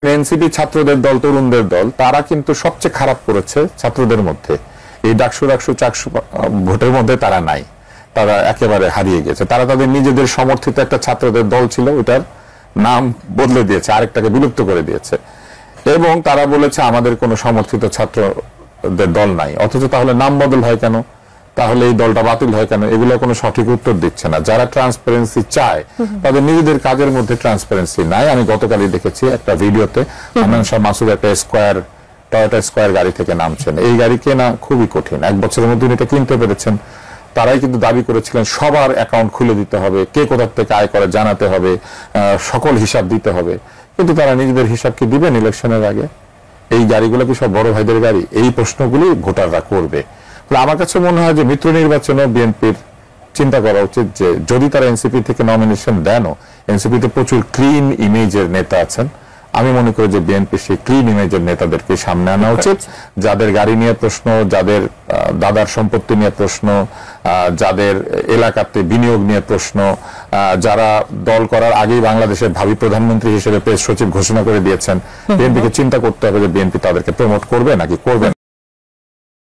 NCP ছাত্রদের দল, তরুণদের দল, তারা কিন্তু সবচেয়ে খারাপ করেছে ছাত্রদের মধ্যে। এই ডাকসু চাকসু ভোটের মধ্যে তারা নাই, তারা একেবারে হারিয়ে গেছে। তারা তাদের নিজেদের সমর্থিত একটা ছাত্রদের দল ছিল, ওটার নাম বদলে দিয়েছে, আরেকটাকে বিলুপ্ত করে দিয়েছে। এবং তারা বলেছে আমাদের কোনো সমর্থিত ছাত্রদের দল নাই। অথচ তাহলে নাম বদল হয় কেন, তাহলে এই দলটা বাতিল হয় কেন? এগুলো কোনো সঠিক উত্তর দিচ্ছে না। যারা ট্রান্সপারেন্সি চায় তাদের নিজেদের কাজের মধ্যে ট্রান্সপারেন্সি নাই। আমি গতকালই দেখেছি একটা ভিডিওতে হান্নান শাহ মাসুদ একটা টয়োটা স্কয়ার গাড়ি থেকে নামছেন। এই গাড়ি কেনা খুবই কঠিন, 1 বছরের মধ্যে এটা কিনতে পেরেছেন। তারাই কিন্তু দাবি করেছিলেন সবার অ্যাকাউন্ট খুলে দিতে হবে, কে কোথা থেকে আয় করে জানাতে হবে, সকল হিসাব দিতে হবে। কিন্তু তারা নিজেদের হিসাব কি দিবেন ইলেকশনের আগে? এই গাড়িগুলো কি সব বড় ভাইদের গাড়ি? এই প্রশ্নগুলি ভোটাররা করবে। আমার কাছে মনে হয় যে মিত্র নির্বাচনে বিএনপির চিন্তা করা উচিত যে যদি তারা এনসিপি থেকে নমিনেশন দেন, এনসিপিতে প্রচুর ক্লিন ইমেজের নেতা আছেন। আমি মনে করি যে বিএনপি সেই ক্লিন ইমেজের নেতাদেরকে সামনে আনা উচিত, যাদের গাড়ি নিয়ে প্রশ্ন, যাদের দাদার সম্পত্তি নিয়ে প্রশ্ন, যাদের এলাকাতে বিনিয়োগ নিয়ে প্রশ্ন, যারা দল করার আগেই বাংলাদেশের ভাবি প্রধানমন্ত্রী হিসেবে প্রেস সচিব ঘোষণা করে দিয়েছেন। বিএনপিকে চিন্তা করতে হবে যে বিএনপি তাদেরকে প্রমোট করবে নাকি করবে না।